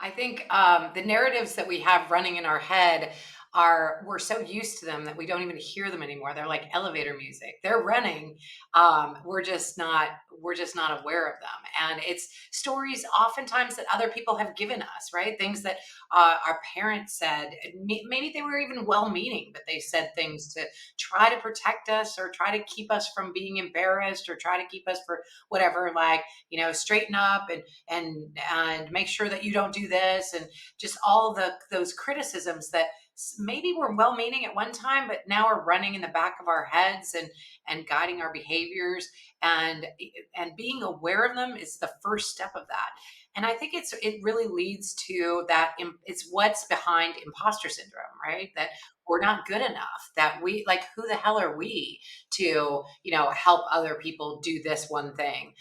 I think the narratives that we have running in our head we're so used to them that we don't even hear them anymore. They're like elevator music. They're running. We're just not aware of them. And it's stories oftentimes that other people have given us, right? Things that our parents said. Maybe they were even well-meaning, but they said things to try to protect us or try to keep us from being embarrassed or try to keep us for whatever, like, straighten up and make sure that you don't do this, and just all those criticisms that maybe were well-meaning at one time, but now are running in the back of our heads and guiding our behaviors. And being aware of them is the first step of that. And I think it really leads to that. It's what's behind imposter syndrome, right? That we're not good enough, that we, like, who the hell are we to help other people do this one thing,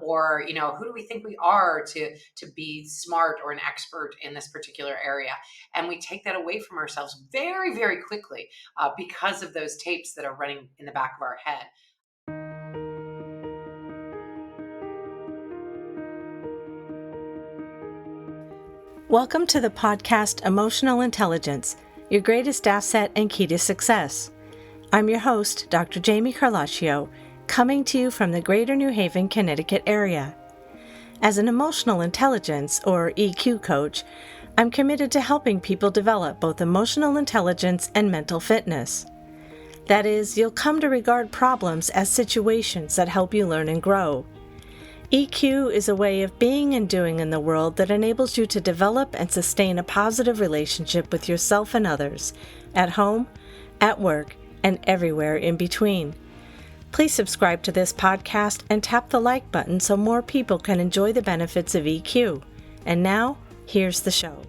or who do we think we are to be smart or an expert in this particular area. And we take that away from ourselves very, very quickly, because of those tapes that are running in the back of our head. Welcome to the podcast Emotional Intelligence, your greatest asset and key to success. I'm your host, Dr. Jamie Carlaccio, coming to you from the Greater New Haven, Connecticut area. As an emotional intelligence, or EQ coach, I'm committed to helping people develop both emotional intelligence and mental fitness. That is, you'll come to regard problems as situations that help you learn and grow. EQ is a way of being and doing in the world that enables you to develop and sustain a positive relationship with yourself and others, at home, at work, and everywhere in between. Please subscribe to this podcast and tap the like button so more people can enjoy the benefits of EQ. And now, here's the show.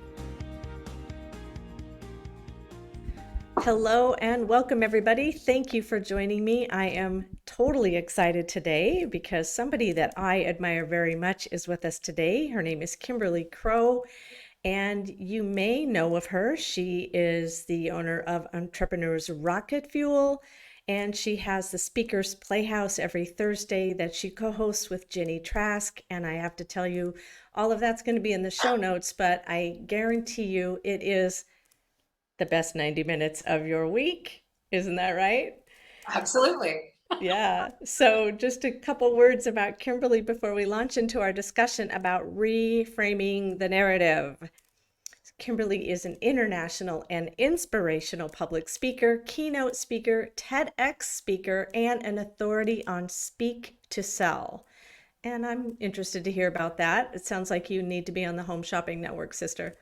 Hello and welcome, everybody. Thank you for joining me. I am totally excited today because somebody that I admire very much is with us today. Her name is Kimberly Crow, and you may know of her. She is the owner of Entrepreneur's Rocket Fuel, and she has the Speakers Playhouse every Thursday that she co-hosts with Jenny Trask. And I have to tell you, all of that's going to be in the show notes, but I guarantee you it is the best 90 minutes of your week. Isn't that right? Absolutely. Yeah. So just a couple words about Kimberly before we launch into our discussion about reframing the narrative. Kimberly is an international and inspirational public speaker, keynote speaker, TEDx speaker, and an authority on Speak to Sell. And I'm interested to hear about that. It sounds like you need to be on the Home Shopping Network, sister.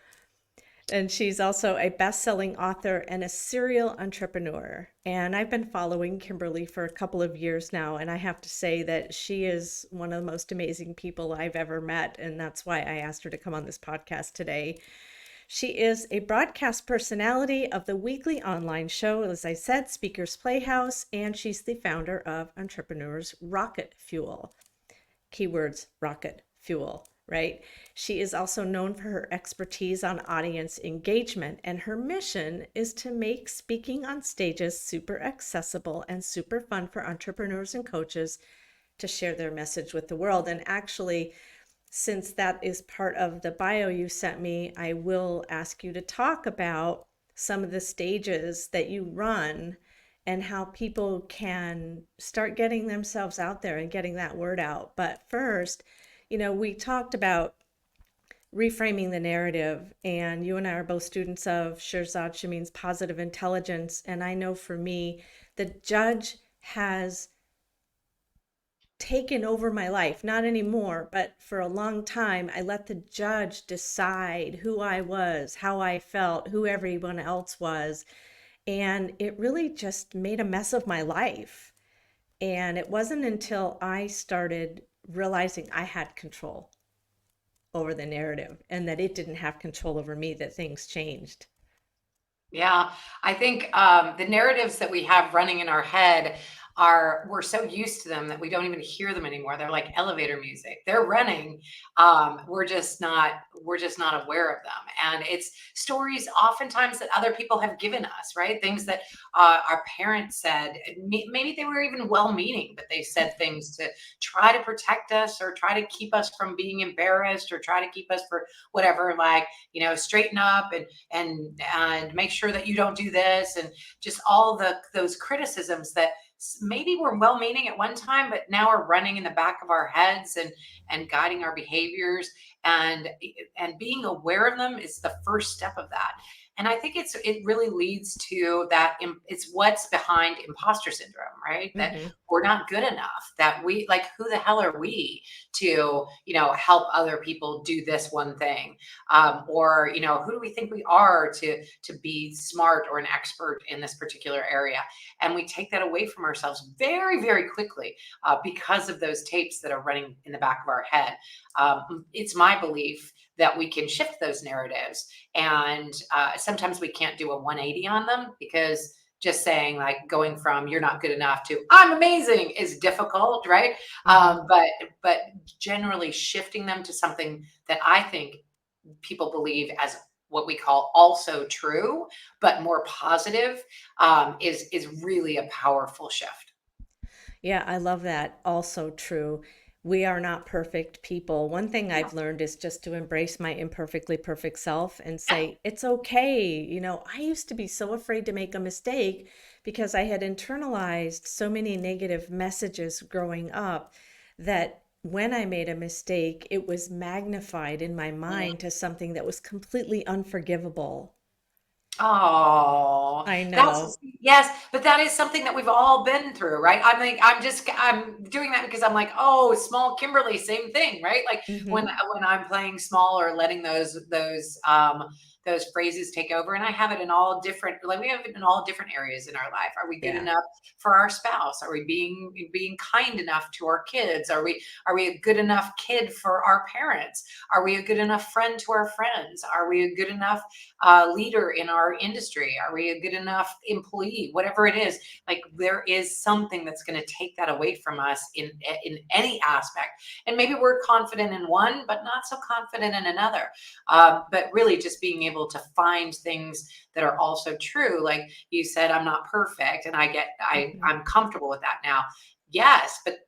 And she's also a best-selling author and a serial entrepreneur. And I've been following Kimberly for a couple of years now, and I have to say that she is one of the most amazing people I've ever met, and that's why I asked her to come on this podcast today. She is a broadcast personality of the weekly online show, as I said, Speakers Playhouse, and she's the founder of Entrepreneur's Rocket Fuel. Keywords, rocket fuel. Right? She is also known for her expertise on audience engagement, and her mission is to make speaking on stages super accessible and super fun for entrepreneurs and coaches to share their message with the world. And actually, since that is part of the bio you sent me, I will ask you to talk about some of the stages that you run and how people can start getting themselves out there and getting that word out. But first, we talked about reframing the narrative, and you and I are both students of Shirzad Shamin's positive intelligence. And I know for me, the judge has taken over my life. Not anymore, but for a long time, I let the judge decide who I was, how I felt, who everyone else was. And it really just made a mess of my life. And it wasn't until I started realizing I had control over the narrative and that it didn't have control over me that things changed. Yeah, I think the narratives that we have running in our head we're so used to them that we don't even hear them anymore. They're like elevator music. They're running. We're just not aware of them. And it's stories oftentimes that other people have given us, right? Things that our parents said. Maybe they were even well-meaning, but they said things to try to protect us or try to keep us from being embarrassed or try to keep us for whatever, like, straighten up and make sure that you don't do this, and just all those criticisms that maybe were well-meaning at one time, but now are running in the back of our heads and guiding our behaviors. And being aware of them is the first step of that. And I think it really leads to that. It's what's behind imposter syndrome, right? That Hmm. we're not good enough, that we, like, who the hell are we to help other people do this one thing, or who do we think we are to be smart or an expert in this particular area. And we take that away from ourselves very, very quickly, because of those tapes that are running in the back of our head. It's my belief that we can shift those narratives, and sometimes we can't do a 180 on them, because just saying, like, going from "you're not good enough" to "I'm amazing" is difficult, right? Hmm. But generally shifting them to something that I think people believe as what we call also true, but more positive, is really a powerful shift. Yeah, I love that. Also true. We are not perfect people. One thing Yeah. I've learned is just to embrace my imperfectly perfect self and Yeah. say, it's okay. I used to be so afraid to make a mistake because I had internalized so many negative messages growing up that when I made a mistake, it was magnified in my mind to something that was completely unforgivable. Oh, I that's, know. yes, but that is something that we've all been through, right? I'm doing that because I'm like, oh, small Kimberly, same thing, right? Like when Hmm. when I'm playing small or letting those phrases take over, and I have it in all different, like we have it in all different areas in our life. Are we good Yeah. enough for our spouse? Are we being kind enough to our kids? Are we a good enough kid for our parents? Are we a good enough friend to our friends? Are we a good enough leader in our industry? Are we a good enough employee? Whatever it is, like, there is something that's going to take that away from us in any aspect. And maybe we're confident in one, but not so confident in another. But really, just being able to find things that are also true, like you said, I'm not perfect, and Hmm. I'm comfortable with that now. Yes, but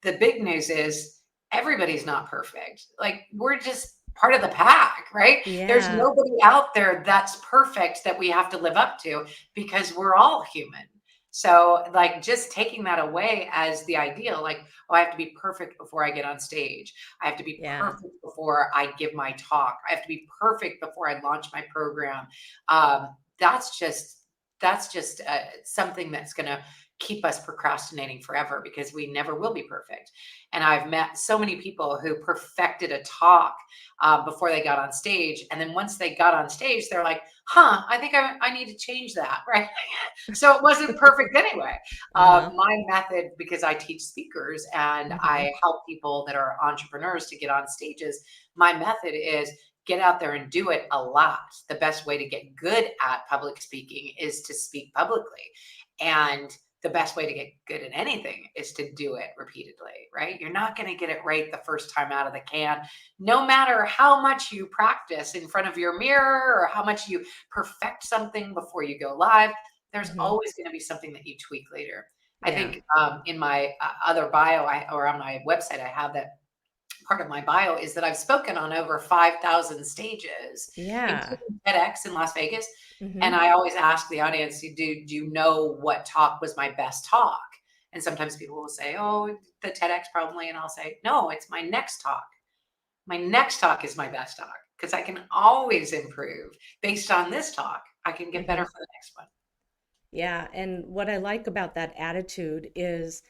the big news is everybody's not perfect. Like, we're just part of the pack, right? There's Yeah. nobody out there that's perfect that we have to live up to, because we're all human. So, like, just taking that away as the ideal, like, oh, I have to be perfect before I get on stage. I have to be Yeah. perfect before I give my talk. I have to be perfect before I launch my program. That's just something that's going to keep us procrastinating forever, because we never will be perfect. And I've met so many people who perfected a talk before they got on stage. And then once they got on stage, they're like, huh, I think I need to change that. Right. So it wasn't perfect anyway. Uh-huh. My method, because I teach speakers and Hmm. I help people that are entrepreneurs to get on stages, my method is get out there and do it a lot. The best way to get good at public speaking is to speak publicly. And the best way to get good at anything is to do it repeatedly, right? You're not going to get it right the first time out of the can, no matter how much you practice in front of your mirror or how much you perfect something before you go live. There's Hmm. always going to be something that you tweak later. I Yeah. think in my other bio, or on my website, I have that part of my bio is that I've spoken on over 5,000 stages, Yeah. including TEDx in Las Vegas. And Hmm. I always ask the audience, do you know what talk was my best talk? And sometimes people will say, oh, the TEDx probably. And I'll say, no, it's my next talk. My next talk is my best talk, because I can always improve based on this talk. I can get better Hmm. for the next one. Yeah. And what I like about that attitude is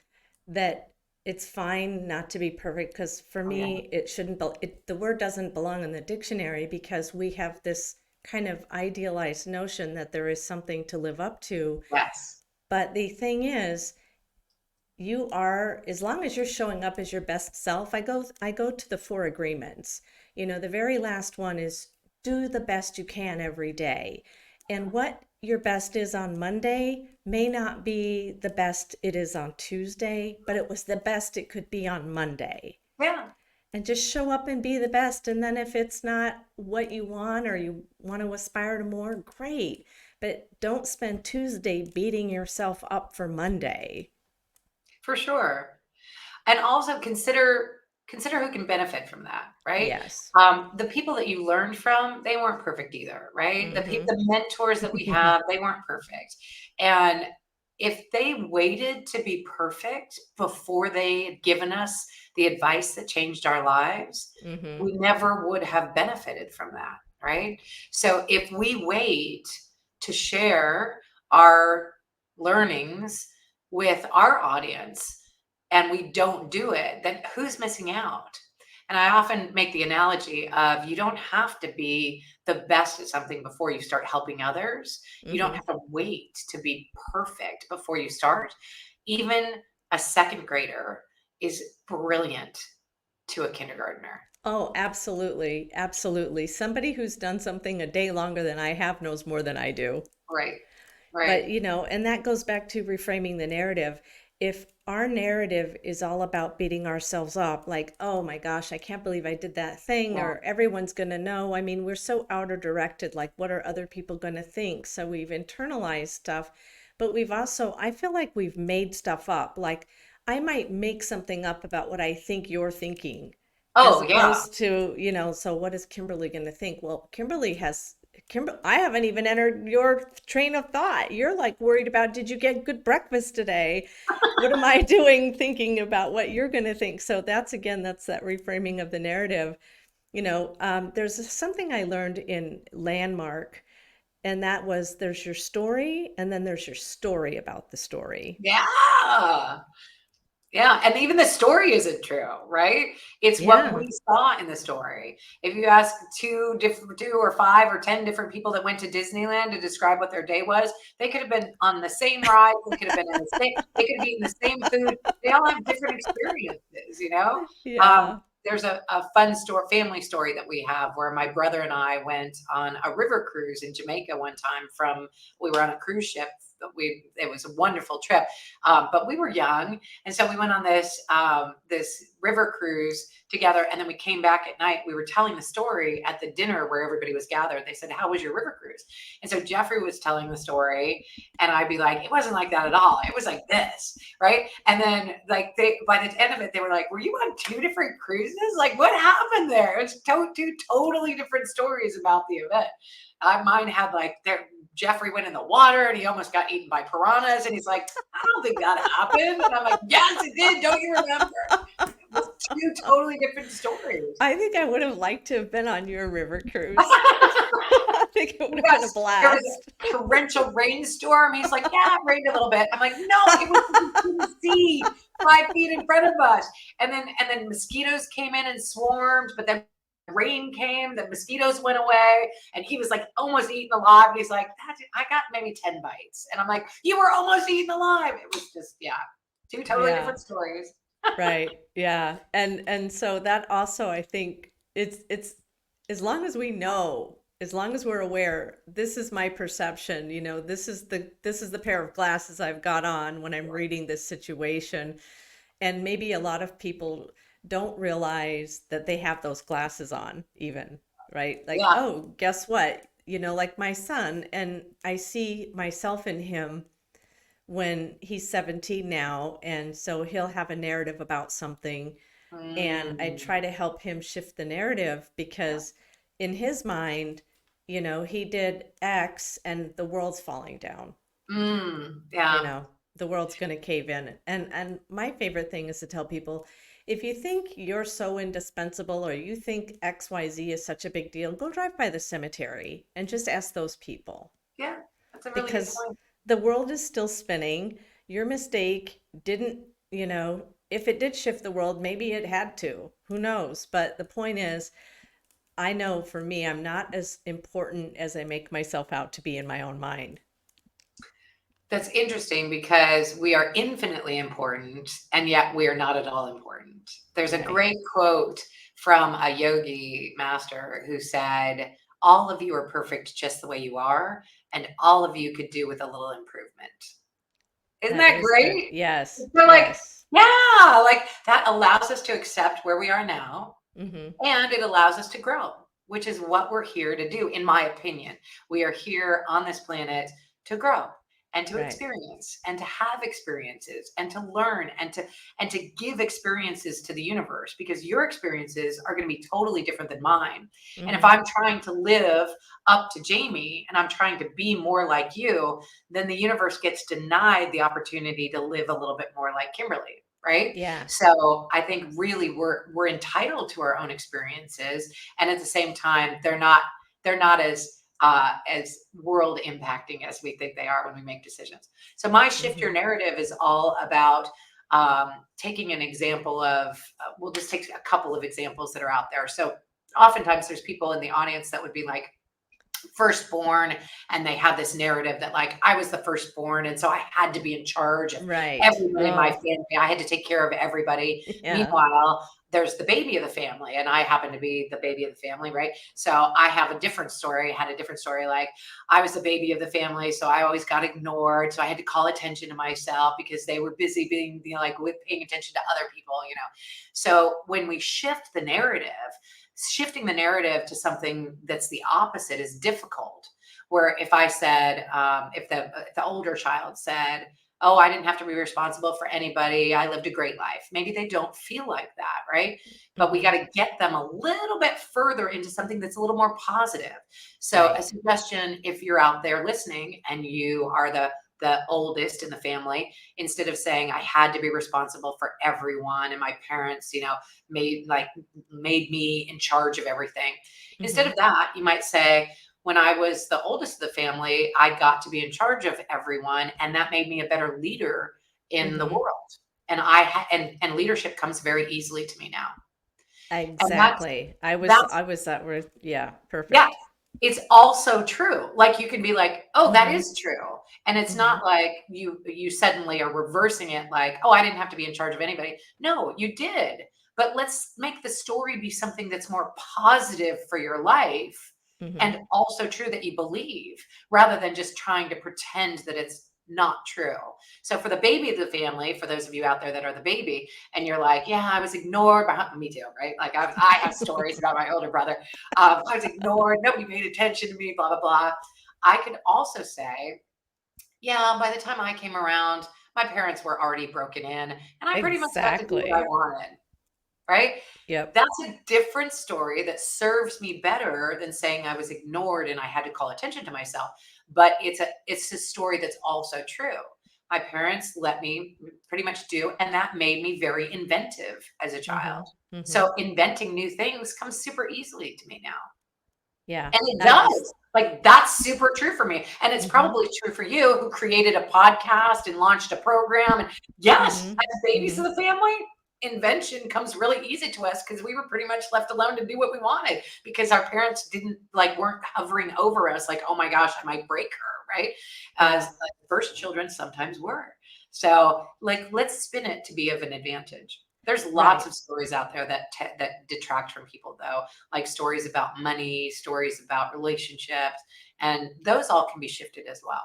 that it's fine not to be perfect because for Oh, yeah. me, it shouldn't be, the word doesn't belong in the dictionary because we have this kind of idealized notion that there is something to live up to. Yes. But the thing is, you are, as long as you're showing up as your best self. I go to the four agreements. The very last one is do the best you can every day. And what your best is on Monday may not be the best it is on Tuesday, but it was the best it could be on Monday. Yeah, And just show up and be the best. And then if it's not what you want or you want to aspire to more, great. But don't spend Tuesday beating yourself up for Monday. for sure. And also consider who can benefit from that, right? Yes. The people that you learned from, they weren't perfect either, right? Mm-hmm. The mentors that we have, they weren't perfect. And if they waited to be perfect before they had given us the advice that changed our lives, Mm-hmm. we never would have benefited from that, right? So if we wait to share our learnings with our audience and we don't do it, then who's missing out? And I often make the analogy of you don't have to be the best at something before you start helping others. You don't Mm-hmm. have to wait to be perfect before you start. Even a second grader is brilliant to a kindergartner. Oh, absolutely. Absolutely. Somebody who's done something a day longer than I have knows more than I do. Right. Right. But, and that goes back to reframing the narrative. If our narrative is all about beating ourselves up, like, oh my gosh, I can't believe I did that thing, Yeah. or everyone's going to know. I mean, we're so outer directed, like, what are other people going to think? So we've internalized stuff, but we've also, I feel like we've made stuff up. Like, I might make something up about what I think you're thinking, as Oh, yeah. opposed to, so what is Kimberly going to think? Well, I haven't even entered your train of thought. You're like worried about, did you get good breakfast today? What am I doing thinking about what you're going to think? So that's that reframing of the narrative. There's something I learned in Landmark, and that was there's your story, and then there's your story about the story. Yeah. Yeah, and even the story isn't true, right? It's what Yeah. we saw in the story. If you ask 2 or 5 or 10 different people that went to Disneyland to describe what their day was, they could have been on the same ride, they could have been in the same they could have eaten the same food. They all have different experiences, you know? Yeah. There's a fun family story that we have where my brother and I went on a river cruise in Jamaica one time we were on a cruise ship. It was a wonderful trip, but we were young, and so we went on this river cruise together, and then we came back at night. We were telling the story at the dinner where everybody was gathered. They said, "How was your river cruise?" And so Jeffrey was telling the story, and I'd be like, "It wasn't like that at all. It was like this, right?" And then like by the end of it, they were like, "Were you on 2 different cruises? Like what happened there?" It's two totally different stories about the event. Mine had like Jeffrey went in the water and he almost got eaten by piranhas, and he's like, "I don't think that happened." And I'm like, "Yes, it did. Don't you remember?" It was 2 totally different stories. I think I would have liked to have been on your river cruise. I think it would have been a There was blast. a torrential rainstorm. He's like, "Yeah, it rained a little bit." I'm like, "No, it was the sea 5 feet in front of us." And then mosquitoes came in and swarmed, but then rain came, the mosquitoes went away, and he was like almost eaten alive. And he's like, I got maybe 10 bites. And I'm like, "You were almost eaten alive." It was just, yeah, 2 totally Yeah. different stories. Right. Yeah. And so that also I think it's as long as we know, as long as we're aware, this is my perception, this is the pair of glasses I've got on when I'm reading this situation. And maybe a lot of people don't realize that they have those glasses on even, right? Like, Yeah. oh, guess what? Like my son, and I see myself in him when he's 17 now, and so he'll have a narrative about something, and I Mm, try to help him shift the narrative yeah. because in his mind, he did X and the world's falling down. you Yeah. know the world's going to cave in, and my favorite thing is to tell people, if you think you're so indispensable or you think XYZ is such a big deal, go drive by the cemetery and just ask those people, Yeah. That's a really good because point. the world is still spinning. Your mistake didn't, if it did shift the world, maybe it had to. Who knows? But the point is, I know for me, I'm not as important as I make myself out to be in my own mind. That's interesting because we are infinitely important and yet we are not at all important. There's a Right. great quote from a yogi master who said, all of you are perfect just the way you are, and all of you could do with a little improvement. Isn't That that is good. great? Yes, So like, yes. yeah, like that allows us to accept where we are now, Mm-hmm. and it allows us to grow, which is what we're here to do, in my opinion. We are here on this planet to grow and to Right. experience and to have experiences and to learn and to give experiences to the universe, because your experiences are going to be totally different than mine. And if Mm-hmm. I'm trying to live up to Jamie and I'm trying to be more like you, then the universe gets denied the opportunity to live a little bit more like Kimberly, right? Yeah. So I think really we're entitled to our own experiences, and at the same time, they're not as world impacting as we think they are when we make decisions. So my shift Mm-hmm. your narrative is all about taking an example of. We'll just take a couple of examples that are out there. So oftentimes there's people in the audience that would be like, firstborn, and they have this narrative that like I was the firstborn and so I had to be in charge of Right. everyone in my Oh, family. I had to take care of everybody. yeah. Meanwhile, there's the baby of the family and I happen to be the baby of the family, right? So I have a different story, had a different story. Like I was the baby of the family, so I always got ignored. So I had to call attention to myself because they were busy being, like with paying attention to other people. So when we shift the narrative, shifting the narrative to something that's the opposite is difficult. Where if I said, if the older child said, "Oh, I didn't have to be responsible for anybody. I lived a great life." Maybe they don't feel like that, right? But we Mm-hmm. got to get them a little bit further into something that's a little more positive. So, a Right. suggestion, if you're out there listening and you are the oldest in the family, instead of saying I had to be responsible for everyone and my parents, made like made me in charge of everything. Instead Mm-hmm. of that, you might say, when I was the oldest of the family, I got to be in charge of everyone, and that made me a better leader in the Mm-hmm. world. And leadership comes very easily to me now. And Exactly. that's I was that word. Yeah, yeah, perfect. it's also true. Like you can be like, "Oh, that Mm-hmm. is true." And it's Mm-hmm. not like you suddenly are reversing it like, "Oh, I didn't have to be in charge of anybody." No, you did. But let's make the story be something that's more positive for your life Mm-hmm. and also true that you believe, rather than just trying to pretend that it's not true. So for the baby of the family, for those of you out there that are the baby and you're like, "Yeah, I was ignored by," me too, right? Like I have stories about my older brother. I was ignored. Nobody paid attention to me, blah, blah, blah. I could also say, yeah, by the time I came around, my parents were already broken in and I pretty much got to do what I Exactly. wanted, right? Yep. That's a different story that serves me better than saying I was ignored and I had to call attention to myself. But it's a story that's also true. My parents let me pretty much do, and that made me very inventive as a Mm-hmm. child. Mm-hmm. So inventing new things comes super easily to me now. Yeah. And it I just does. Like, that's super true for me, and it's mm-hmm. probably true for you who created a podcast and launched a program, and yes, Mm-hmm. as babies Mm-hmm. of the family, invention comes really easy to us because we were pretty much left alone to do what we wanted because our parents didn't like weren't hovering over us like, "Oh my gosh, I might break her," right? As Yeah. like, first children sometimes were. So, like, let's spin it to be of an advantage. There's lots Right. of stories out there that detract from people, though, like stories about money, stories about relationships, and those all can be shifted as well.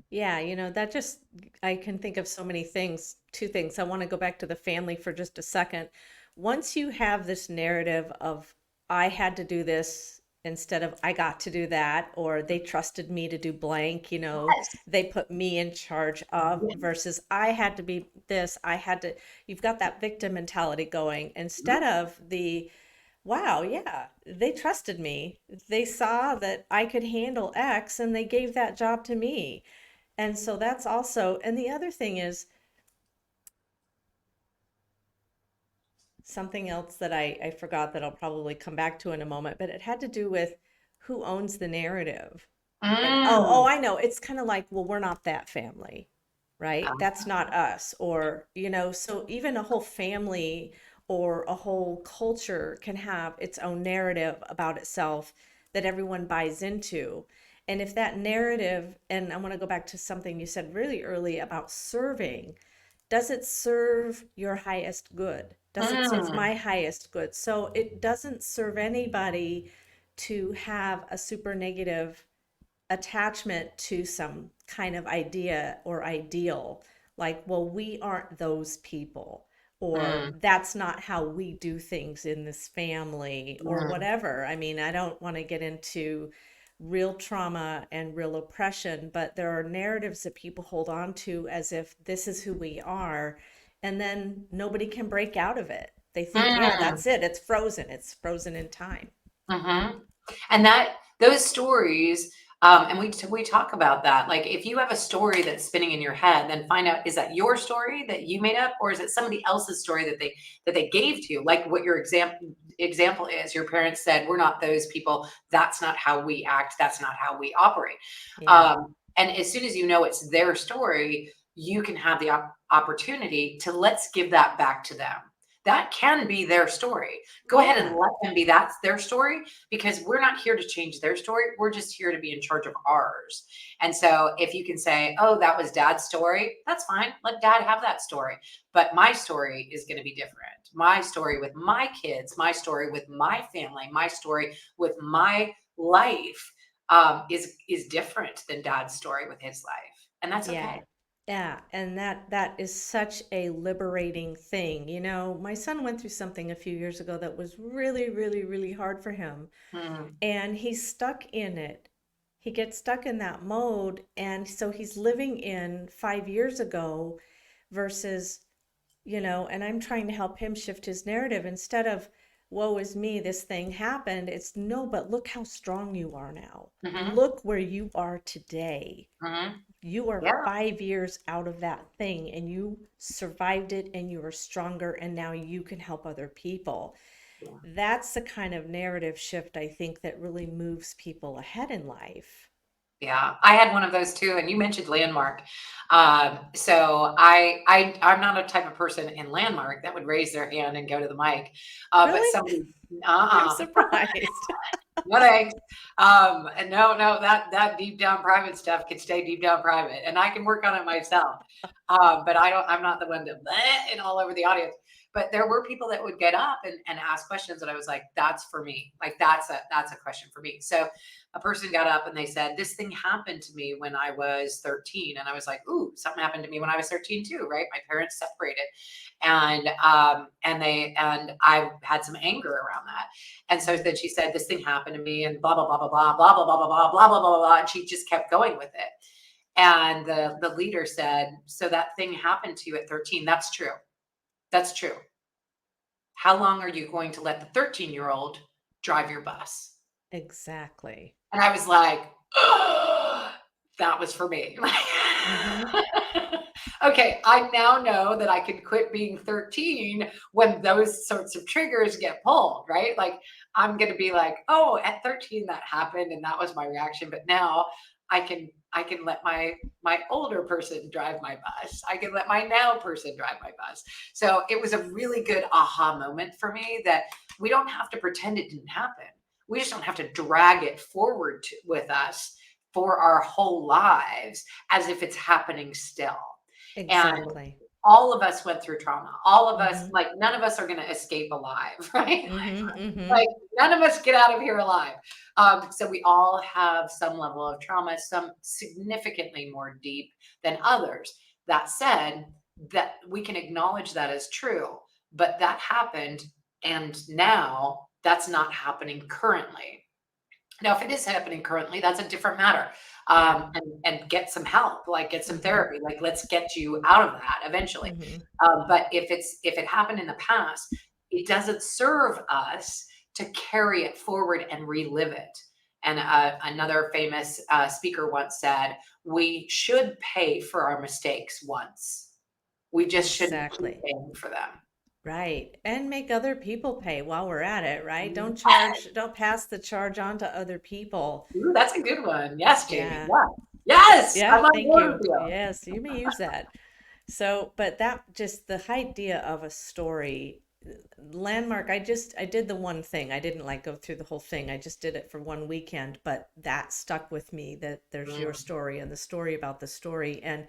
Yeah, that just, I can think of so many things. Two things. I want to go back to the family for just a second. Once you have this narrative of, I had to do this instead of I got to do that, or they trusted me to do blank, Yes. they put me in charge of, Yeah. versus I had to be this, you've got that victim mentality going instead of the, wow, yeah, they trusted me. They saw that I could handle X and they gave that job to me. And so that's also, and the other thing is something else that I forgot that I'll probably come back to in a moment, but it had to do with who owns the narrative. And oh, Mm. I know. It's kind of like, well, we're not that family, right? That's not us. Or, so even a whole family or a whole culture can have its own narrative about itself that everyone buys into. And if that narrative, and I want to go back to something you said really early about serving, does it serve your highest good? Does it serve Mm. my highest good? So it doesn't serve anybody to have a super negative attachment to some kind of idea or ideal, like, well, we aren't those people, or Mm, that's not how we do things in this family, or mm, whatever. I mean, I don't want to get into real trauma and real oppression, but there are narratives that people hold on to as if this is who we are, and then nobody can break out of it. They think, yeah, mm. that's it. It's frozen in time. Mhm. And that those stories, and we talk about that. Like, if you have a story that's spinning in your head, then find out, is that your story that you made up, or is it somebody else's story that they gave to you? Like what your example is. Your parents said, "We're not those people. That's not how we act. That's not how we operate." Yeah. And as soon as you know it's their story, you can have the opportunity to, let's give that back to them. That can be their story. Go ahead and Yeah. let them be, that's their story, because we're not here to change their story. We're just here to be in charge of ours. And so if you can say, oh, that was dad's story, that's fine. Let dad have that story. But my story is going to be different. My story with my kids, my story with my family, my story with my life, is different than dad's story with his life. And that's Yeah. okay. Yeah, and that is such a liberating thing. You know, my son went through something a few years ago that was really, really, really hard for him, Mm, and he's stuck in it. He gets stuck in that mode, and so he's living in 5 years ago versus, and I'm trying to help him shift his narrative. Instead of, woe is me, this thing happened, it's no, but look how strong you are now. hmm Look where you are today. hmm You are Yeah. 5 years out of that thing, and you survived it, and you are stronger, and now you can help other people. Yeah. That's the kind of narrative shift I think that really moves people ahead in life. Yeah, I had one of those too, and you mentioned landmark. So I'm not a type of person in landmark that would raise their hand and go to the mic, but Really? somebody, I'm uh-uh, surprised. no thanks. And no, that deep down private stuff can stay deep down private, and I can work on it myself. But I don't. I'm not the one to bleh and all over the audience. But there were people that would get up and ask questions, and I was like, "That's for me. Like that's a question for me." So a person got up and they said, "This thing happened to me when I was 13," and I was like, "Ooh, something happened to me when I was 13 too, right? My parents separated, and I had some anger around that." And so then she said, "This thing happened to me," and blah blah blah blah blah blah blah blah blah blah blah blah blah blah, and she just kept going with it. And the leader said, "So that thing happened to you at 13? That's true. That's true. How long are you going to let the 13-year-old drive your bus?" Exactly. And I was like, "Ugh, that was for me." Hmm. Okay, I now know that I can quit being 13 when those sorts of triggers get pulled, right? Like, I'm going to be like, "Oh, at 13 that happened and that was my reaction, but now I can let my older person drive my bus. I can let my now person drive my bus." So, it was a really good aha moment for me that we don't have to pretend it didn't happen. We just don't have to drag it forward with us for our whole lives as if it's happening still. And Exactly. all of us went through trauma. All of us, Hmm. like, none of us are going to escape alive, right? Hmm. Hmm. Like, none of us get out of here alive. So we all have some level of trauma, some significantly more deep than others. That said, that we can acknowledge that as true, but that happened, and now that's not happening currently. Now, if it is happening currently, that's a different matter. Yeah. And get some help, like get some Hmm. therapy, like let's get you out of that eventually. Hmm. But if it happened in the past, it doesn't serve us to carry it forward and relive it. And another famous speaker once said, "We should pay for our mistakes once. We just shouldn't keep Exactly. paying for them." Right. And make other people pay while we're at it, right? Mhm. Don't pass the charge on to other people. Ooh, that's a good one. Yes, Jamie. Yeah. Yeah. Yes, Yeah, I'm on thank board with you. you. Yes, you may use that. So, but that just the idea of a story landmark, I did the one thing. I didn't like go through the whole thing. I just did it for one weekend, but that stuck with me that there's your Mm. story and the story about the story. And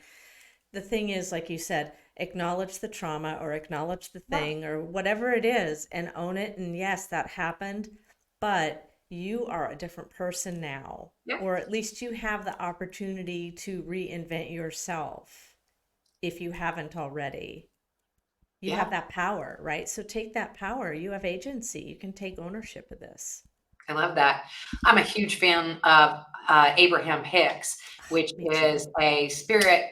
the thing is, like you said, acknowledge the trauma or acknowledge the Yeah. thing or whatever it is and own it. And yes, that happened, but you are a different person now, Yeah. or at least you have the opportunity to reinvent yourself if you haven't already. You have Yeah. that power, right? So take that power. You have agency. You can take ownership of this. I love that. I'm a huge fan of Abraham Hicks, which Me is too. a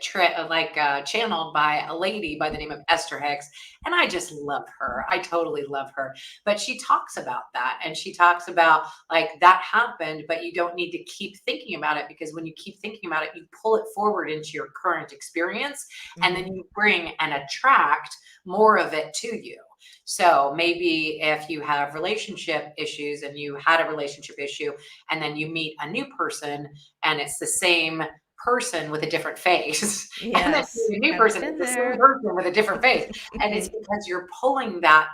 channeled by a lady by the name of Esther Hicks, and I just love her. I totally love her. But she talks about that, and she talks about like that happened, but you don't need to keep thinking about it, because when you keep thinking about it, you pull it forward into your current experience, and then Hmm. you bring and attract more of it to you. So maybe if you have relationship issues and you had a relationship issue, and then you meet a new person and it's the same person with a different face, and then you Yes, meet a new I've person, been it's the same there. person with a different face. And it's because you're pulling that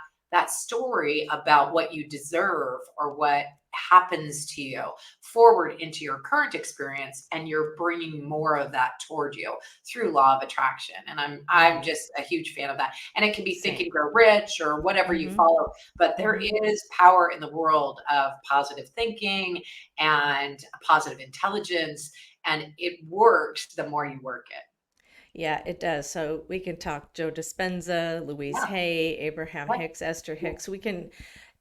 story about what you deserve or what happens to you forward into your current experience, and you're bringing more of that toward you through law of attraction. And I'm Hmm. just a huge fan of that. And it can be Think Same. and Grow Rich or whatever you Hmm. follow, but there Hmm. is power in the world of positive thinking and positive intelligence, and it works the more you work it. Yeah, it does. So we can talk Joe Dispenza, Louise Yeah. Hay, Abraham Right. Hicks, Esther Yeah. Hicks. We can,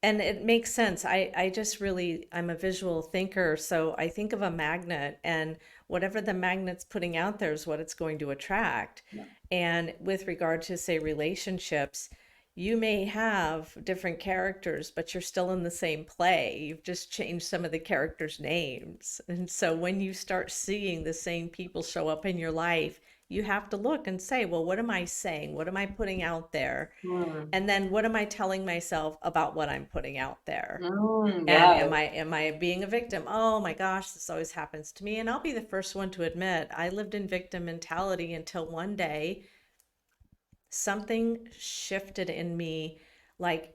and it makes sense. I just really, I'm a visual thinker. So I think of a magnet, and whatever the magnet's putting out there is what it's going to attract. Yeah. And with regard to, say, relationships, you may have different characters, but you're still in the same play. You've just changed some of the characters' names. And so when you start seeing the same people show up in your life, you have to look and say, well, what am I saying? What am I putting out there? Mm. And then what am I telling myself about what I'm putting out there? And Yeah. am I being a victim? Oh my gosh, this always happens to me. And I'll be the first one to admit I lived in victim mentality until one day something shifted in me, like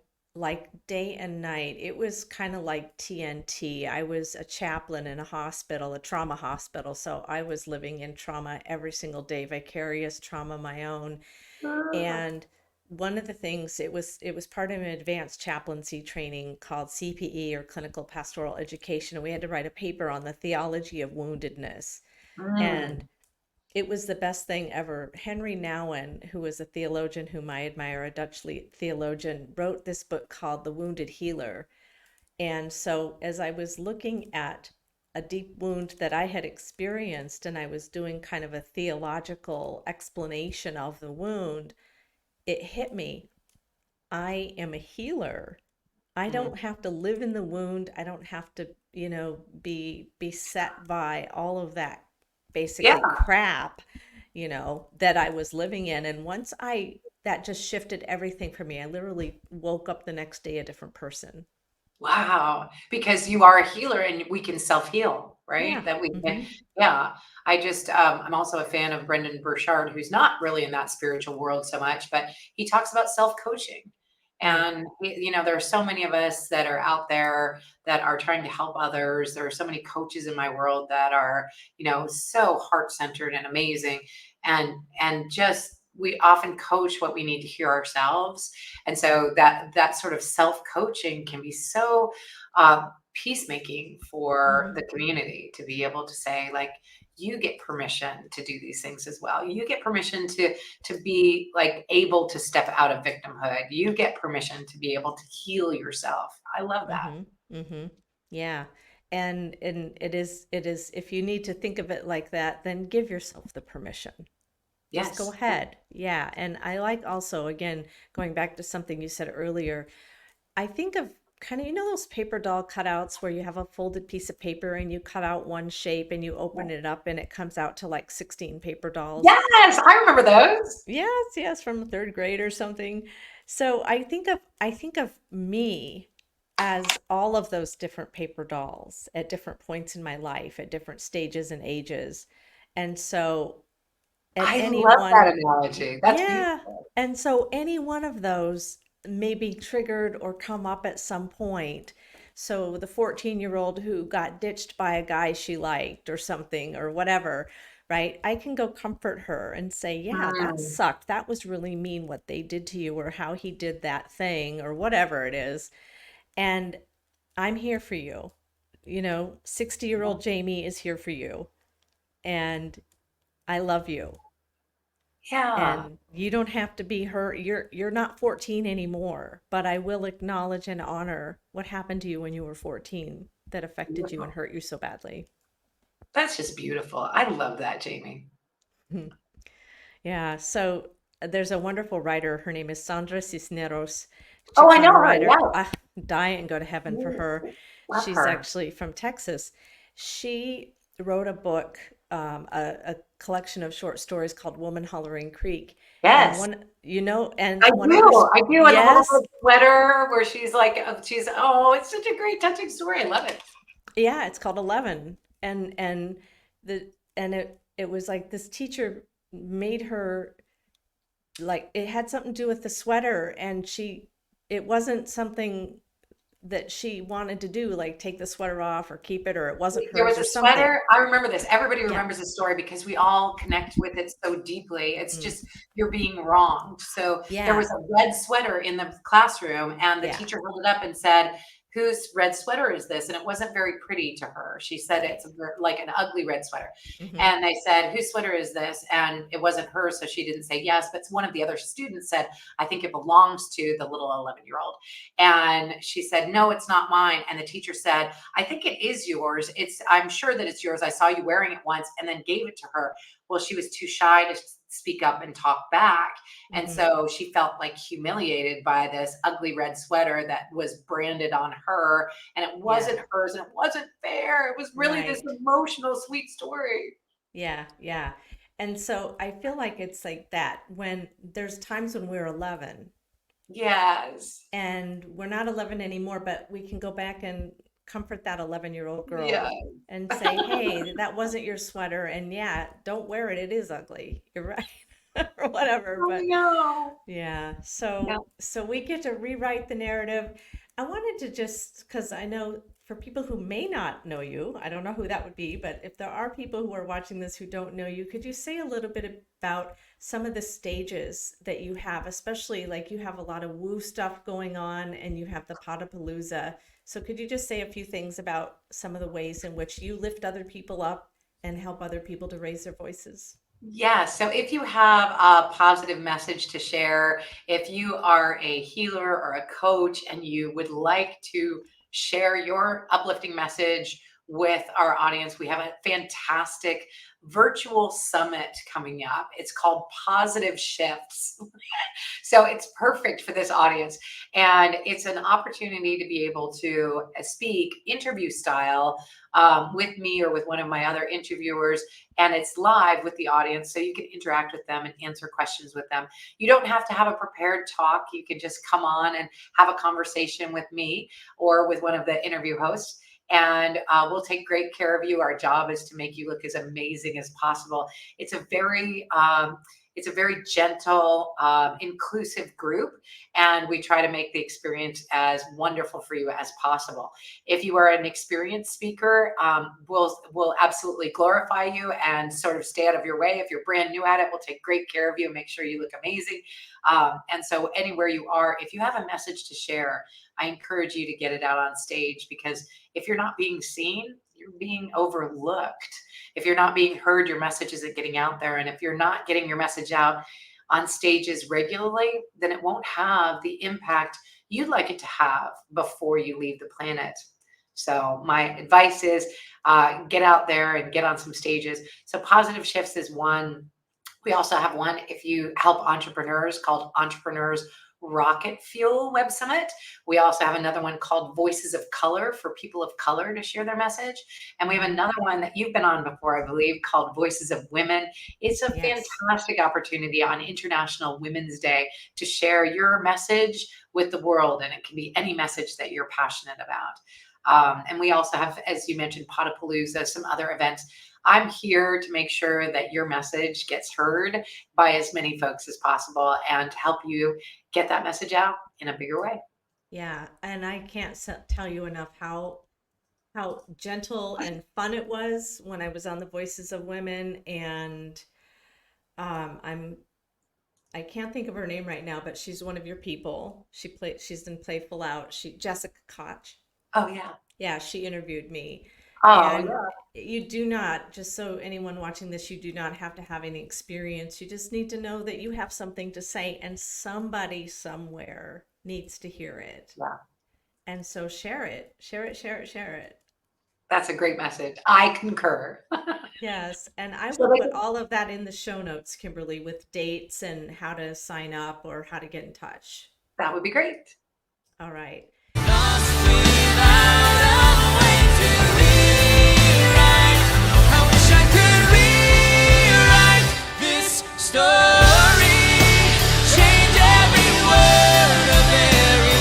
day and night. It was kind of like TNT. I was a chaplain in a hospital, a trauma hospital, so I was living in trauma every single day, vicarious trauma my own. Mm. And one of the things, it was part of an advanced chaplaincy training called CPE, or clinical pastoral education, and we had to write a paper on the theology of woundedness. And Mm. it was the best thing ever. Henry Nouwen, who was a theologian whom I admire, a Dutch theologian, wrote this book called The Wounded Healer. And so, as I was looking at a deep wound that I had experienced, and I was doing kind of a theological explanation of the wound, it hit me. I am a healer. I Mm. don't have to live in the wound. I don't have to, be beset by all of that Yeah. basically crap, that I was living in. And that just shifted everything for me. I literally woke up the next day a different person. Wow, because you are a healer and we can self-heal, right? Yeah. That we can, Hmm. yeah. I'm also a fan of Brendan Burchard, who's not really in that spiritual world so much, but he talks about self-coaching. Mm. And there are so many of us that are out there that are trying to help others. There are so many coaches in my world that are, so heart-centered and amazing. And just we often coach what we need to hear ourselves, and so that sort of self-coaching can be so peacemaking for Hmm. the community, to be able to say, like, you get permission to do these things as well. You get permission to be like able to step out of victimhood. You get permission to be able to heal yourself. I love that. Hmm. Hmm. Yeah. And it is, if you need to think of it like that, then give yourself the permission. Just go Yes. ahead. Yeah. And I like also, again, going back to something you said earlier, I think of kind of, those paper doll cutouts where you have a folded piece of paper and you cut out one shape and you open it up and it comes out to like 16 paper dolls. Yes, I remember those. Yes, yes, from third grade or something. So I think of me as all of those different paper dolls at different points in my life, at different stages and ages. And so at I any love that one, analogy. That's yeah. beautiful. And so any one of those may be triggered or come up at some point. So the 14-year-old who got ditched by a guy she liked or something or whatever, right? I can go comfort her and say, yeah, that Mm. sucked. That was really mean what they did to you or how he did that thing or whatever it is. And I'm here for you. 60-year-old Jamie is here for you, and I love you. Yeah. And you don't have to be her. You're not 14 anymore, but I will acknowledge and honor what happened to you when you were 14 that affected you and Beautiful. hurt you so badly. That's just beautiful. I love that, Jamie. Yeah, so there's a wonderful writer. Her name is Sandra Cisneros, Oh, I know Chicana her. writer. Yes. Die and go to heaven for Mm, her. love She's her. actually from Texas. She wrote a book, a collection of short stories called Woman Hollering Creek. And Yes. and I one of her, do. I do. And the little yes, red sweater where she's like, oh, it's such a great, touching story. I love it. yeah, it's called 11. The and it was like this teacher made her, like, it had something to do with the sweater, and it wasn't something that she wanted to do, like take the sweater off or keep it, or it wasn't There was hers or a something. sweater. I remember this. Everybody Yeah. remembers this story because we all connect with it so deeply. It's Mm. just you're being wronged. So there Yeah. was a red sweater in the classroom, and the Yeah. teacher held it up and said, "Whose red sweater is this?" And it wasn't very pretty to her. She said Right. it's like an ugly red sweater. Hmm. And they said, "Whose sweater is this?" And it wasn't hers, so she didn't say yes. But one of the other students said, "I think it belongs to the little 11-year-old." And she said, "No, it's not mine." And the teacher said, "I think it is yours. I'm sure that it's yours. I saw you wearing it once," and then gave it to her. Well, she was too shy to speak up and talk back. And Hmm. so she felt like humiliated by this ugly red sweater that was branded on her. And it Yeah. wasn't hers and it wasn't fair. It was really this Right. emotional, sweet story. Yeah. Yeah. And so I feel like it's like that when there's times when we're 11 Yes. and we're not 11 anymore, but we can go back and comfort that 11-year-old Yeah. girl and say, hey, that wasn't your sweater. And yeah, don't wear it. It is ugly. You're right. Or whatever. I But know. yeah, Yeah. so we get to rewrite the narrative. I wanted to just, because I know for people who may not know you, I don't know who that would be, but if there are people who are watching this who don't know you, could you say a little bit about some of the stages that you have, especially like you have a lot of woo stuff going on and you have the Podapalooza. So could you just say a few things about some of the ways in which you lift other people up and help other people to raise their voices? Yeah. So if you have a positive message to share, if you are a healer or a coach and you would like to share your uplifting message with our audience, we have a fantastic virtual summit coming up. It's called Positive Shifts. So it's perfect for this audience. And it's an opportunity to be able to speak interview style with me or with one of my other interviewers. And it's live with the audience. So you can interact with them and answer questions with them. You don't have to have a prepared talk. You can just come on and have a conversation with me or with one of the interview hosts. And we'll take great care of you. Our job is to make you look as amazing as possible. It's a very it's a very gentle, inclusive group, and we try to make the experience as wonderful for you as possible. If you are an experienced speaker, we'll absolutely glorify you and sort of stay out of your way. If you're brand new at it, we'll take great care of you and make sure you look amazing. And so, anywhere you are, if you have a message to share, I encourage you to get it out on stage because if you're not being seen, you're being overlooked. If you're not being heard, your message isn't getting out there. And if you're not getting your message out on stages regularly, then it won't have the impact you'd like it to have before you leave the planet. So, my advice is get out there and get on some stages. So, Positive Shifts is one. We also have one if you help entrepreneurs called Entrepreneurs Rocket Fuel Web Summit. We also have another one called Voices of Color for people of color to share their message. And we have Hmm. another one that you've been on before, I believe, called Voices of Women. It's a Yes. fantastic opportunity on International Women's Day to share your message with the world. And it can be any message that you're passionate about. And we also have, as you mentioned, Podapalooza, some other events. I'm here to make sure that your message gets heard by as many folks as possible and to help you get that message out in a bigger way. Yeah, and I can't tell you enough how gentle and fun it was when I was on the Voices of Women, and I'm I can't think of her name right now, but she's one of your people. She's in Playful Out. Jessica Koch. Oh, yeah. Yeah, she interviewed me. Oh, And yeah. you do not, just so anyone watching this, you do not have to have any experience. You just need to know that you have something to say and somebody somewhere needs to hear it. Yeah. And so share it, share it, share it, share it. That's a great message. I concur. Yes, and I So will they put can, all of that in the show notes, Kimberly, with dates and how to sign up or how to get in touch. that would be great. All right. Lost without a way to rewrite. I wish I could rewrite this story. Change every word of every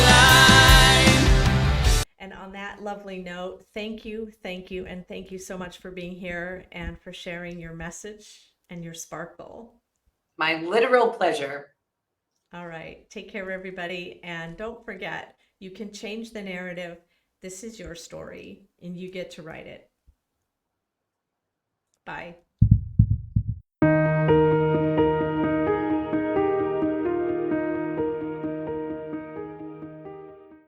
line. And on that lovely note, thank you, and thank you so much for being here and for sharing your message and your sparkle. My literal pleasure. All right. Take care, everybody. And don't forget, you can change the narrative. This is your story, and you get to write it. Bye.